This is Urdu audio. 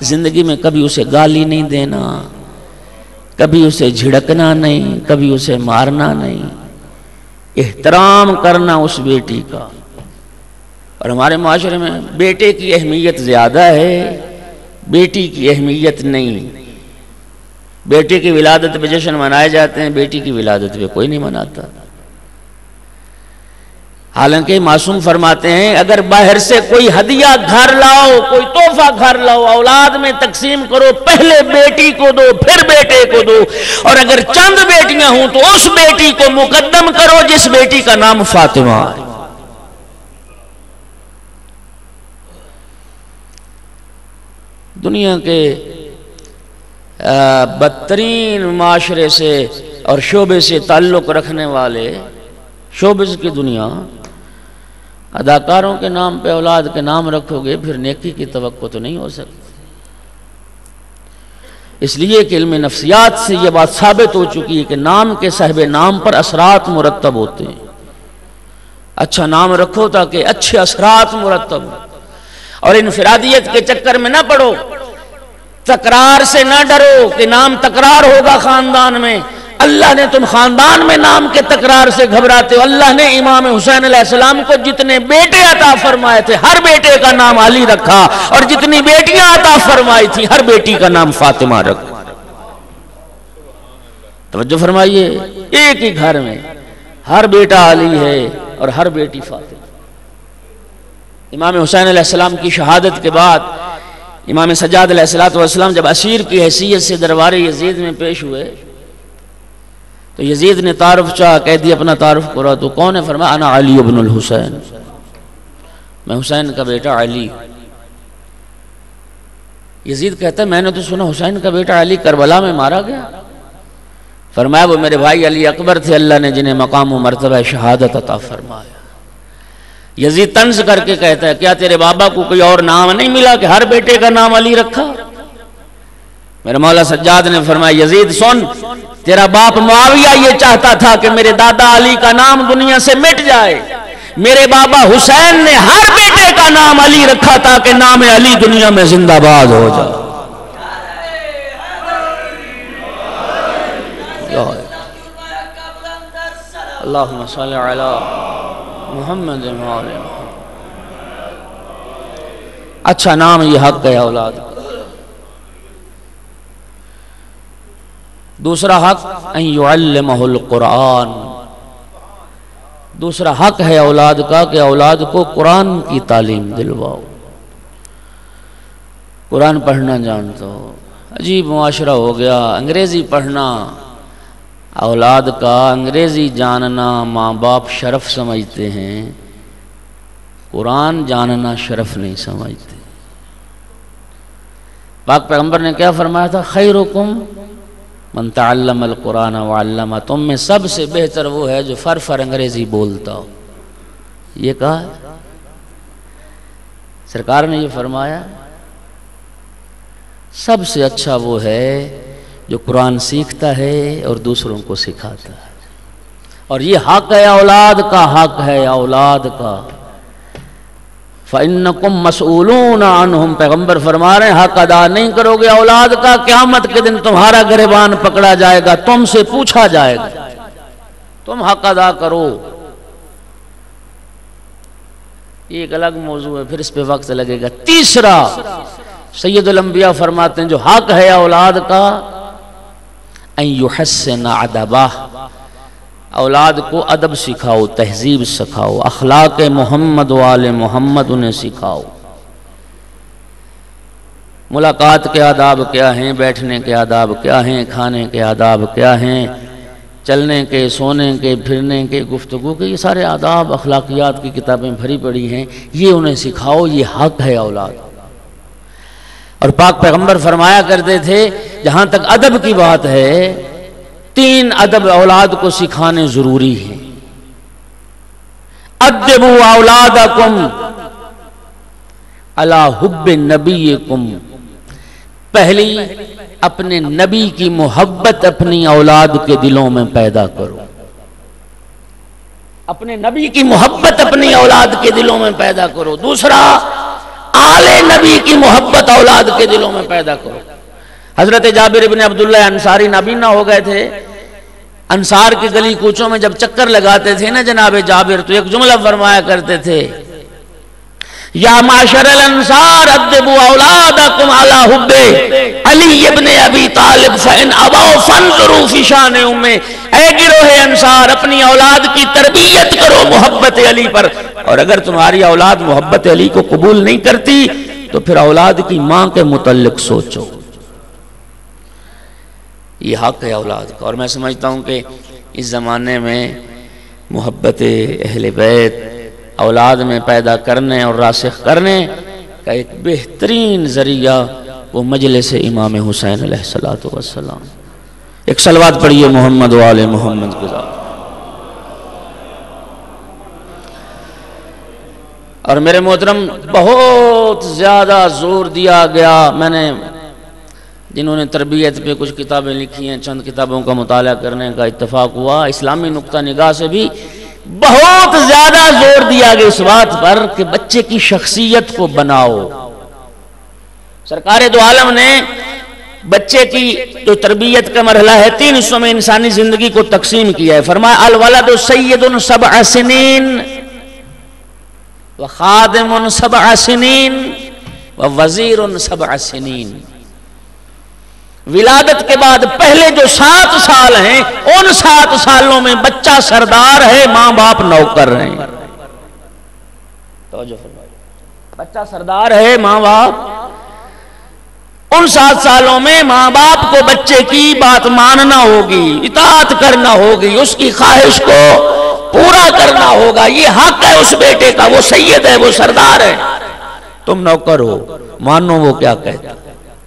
زندگی میں کبھی اسے گالی نہیں دینا، کبھی اسے جھڑکنا نہیں، کبھی اسے مارنا نہیں، احترام کرنا اس بیٹی کا۔ اور ہمارے معاشرے میں بیٹے کی اہمیت زیادہ ہے، بیٹی کی اہمیت نہیں۔ بیٹے کی ولادت پہ جشن منائے جاتے ہیں، بیٹی کی ولادت پہ کوئی نہیں مناتا۔ حالانکہ معصوم فرماتے ہیں اگر باہر سے کوئی ہدیہ گھر لاؤ، کوئی تحفہ گھر لاؤ، اولاد میں تقسیم کرو، پہلے بیٹی کو دو پھر بیٹے کو دو، اور اگر چند بیٹیاں ہوں تو اس بیٹی کو مقدم کرو جس بیٹی کا نام فاطمہ ہے۔ دنیا کے بدترین معاشرے سے اور شعبے سے تعلق رکھنے والے شعبز کی دنیا، اداکاروں کے نام پہ اولاد کے نام رکھو گے پھر نیکی کی توقع تو نہیں ہو سکتی۔ اس لیے کہ علم نفسیات سے یہ بات ثابت ہو چکی ہے کہ نام کے صاحب نام پر اثرات مرتب ہوتے ہیں۔ اچھا نام رکھو تاکہ اچھے اثرات مرتب ہوں، اور انفرادیت کے چکر میں نہ پڑو، تکرار سے نہ ڈرو کہ نام تکرار ہوگا خاندان میں۔ اللہ نے تم خاندان میں نام کے تکرار سے گھبراتے ہو۔ اللہ نے امام حسین علیہ السلام کو جتنے بیٹے عطا فرمائے تھے ہر بیٹے کا نام علی رکھا، اور جتنی بیٹیاں عطا فرمائی تھی ہر بیٹی کا نام فاطمہ رکھا۔ توجہ فرمائیے، ایک ہی گھر میں ہر بیٹا علی ہے اور ہر بیٹی فاطمہ۔ امام حسین علیہ السلام کی شہادت کے بعد امام سجاد علیہ السلام جب اسیر کی حیثیت سے دربار یزید میں پیش ہوئے تو یزید نے تعارف چاہا، کہہ دیا اپنا تعارف کرا تو کون ہے؟ فرمایا انا علی ابن الحسین، میں حسین کا بیٹا علی۔ یزید کہتا ہے میں نے تو سنا حسین کا بیٹا علی کربلا میں مارا گیا۔ فرمایا وہ میرے بھائی علی اکبر تھے، اللہ نے جنہیں مقام و مرتبہ شہادت عطا فرمایا۔ یزید طنز کر کے کہتا ہے کیا تیرے بابا کو کوئی اور نام نہیں ملا کہ ہر بیٹے کا نام علی رکھا؟ میرے مولا سجاد نے فرمایا یزید سن، تیرا باپ معاویہ یہ چاہتا تھا کہ میرے دادا علی کا نام دنیا سے مٹ جائے، میرے بابا حسین نے ہر بیٹے کا نام علی رکھا تاکہ نام علی دنیا میں زندہ باد ہو جائے۔ اللہم صلی علی محمد مولا۔ اچھا نام یہ حق ہے اولاد۔ دوسرا حق ان یعلمہ القرآن، دوسرا حق ہے اولاد کا کہ اولاد کو قرآن کی تعلیم دلواؤ۔ قرآن پڑھنا جانتا ہو، عجیب معاشرہ ہو گیا، انگریزی پڑھنا اولاد کا، انگریزی جاننا ماں باپ شرف سمجھتے ہیں، قرآن جاننا شرف نہیں سمجھتے۔ پاک پیغمبر نے کیا فرمایا تھا؟ خیرکم من تعلم القرآن وعلمہ، تم میں سب سے بہتر وہ ہے جو فر انگریزی بولتا ہو۔ یہ کہا سرکار نے، یہ فرمایا سب سے اچھا وہ ہے جو قرآن سیکھتا ہے اور دوسروں کو سکھاتا ہے، اور یہ حق ہے اولاد کا، حق ہے اولاد کا۔ فَإِنَّكُمْ مَسْئُولُونَ عَنْهُمْ، پیغمبر فرما رہے ہیں حق ادا نہیں کرو گے اولاد کا، قیامت کے دن تمہارا گریبان پکڑا جائے گا، تم سے پوچھا جائے گا، تم حق ادا کرو۔ یہ ایک الگ موضوع ہے، پھر اس پہ وقت لگے گا۔ تیسرا سید الانبیاء فرماتے ہیں جو حق ہے اولاد کا ان یحسن ادبہ، اولاد کو ادب سکھاؤ، تہذیب سکھاؤ، اخلاق محمد وآل محمد انہیں سکھاؤ۔ ملاقات کے آداب کیا ہیں، بیٹھنے کے آداب کیا ہیں، کھانے کے آداب کیا ہیں، چلنے کے، سونے کے، پھرنے کے، گفتگو کے، یہ سارے آداب اخلاقیات کی کتابیں بھری پڑی ہیں، یہ انہیں سکھاؤ، یہ حق ہے اولاد۔ اور پاک پیغمبر فرمایا کرتے تھے جہاں تک ادب کی بات ہے، 3 ادب اولاد کو سکھانے ضروری ہیں۔ ادبوا اولادکم علی حب نبیکم، پہلی اپنے نبی کی محبت اپنی اولاد کے دلوں میں پیدا کرو، اپنے نبی کی محبت اپنی اولاد کے دلوں میں پیدا کرو۔ دوسرا آل نبی کی محبت اولاد کے دلوں میں پیدا کرو۔ حضرت جابر بن عبداللہ انصاری نابینا ہو گئے تھے، انصار کی گلی کوچوں میں جب چکر لگاتے تھے نا جناب جابر، تو ایک جملہ فرمایا کرتے تھے، یا معاشر الانصار ادبوا اولادکم علی حب علی ابن ابی طالب فإن ابوا فانظروا فی شان امہ۔ اے گروہ انصار، اپنی اولاد کی تربیت کرو محبت علی پر، اور اگر تمہاری اولاد محبت علی کو قبول نہیں کرتی تو پھر اولاد کی ماں کے متعلق سوچو۔ یہ حق ہے اولاد کا، اور میں سمجھتا ہوں کہ اس زمانے میں محبت اہل بیت اولاد میں پیدا کرنے اور راسخ کرنے کا ایک بہترین ذریعہ وہ مجلس امام حسین علیہ السلام۔ ایک صلوات پڑھیے محمد و آل محمد کے ساتھ۔ اور میرے محترم، بہت زیادہ زور دیا گیا، میں نے جنہوں نے تربیت پہ کچھ کتابیں لکھی ہیں، چند کتابوں کا مطالعہ کرنے کا اتفاق ہوا، اسلامی نقطہ نگاہ سے بھی بہت زیادہ زور دیا گیا اس بات پر کہ بچے کی شخصیت کو بناؤ۔ سرکار دو عالم نے بچے کی جو تربیت کا مرحلہ ہے 3 حصوں میں انسانی زندگی کو تقسیم کیا ہے۔ فرمایا الولد سید 7 سنین وخادم 7 سنین ووزیر 7 سنین۔ ولادت کے بعد پہلے جو 7 سال ہیں، ان 7 سالوں میں بچہ سردار ہے، ماں باپ نوکر ہیں۔ توجہ فرمائیے، بچہ سردار ہے، ماں باپ۔ ان 7 سالوں میں ماں باپ کو بچے کی بات ماننا ہوگی، اطاعت کرنا ہوگی، اس کی خواہش کو پورا کرنا ہوگا۔ یہ حق ہے اس بیٹے کا، وہ سید ہے، وہ سردار ہے، تم نوکر ہو، مانو وہ کیا کہتا۔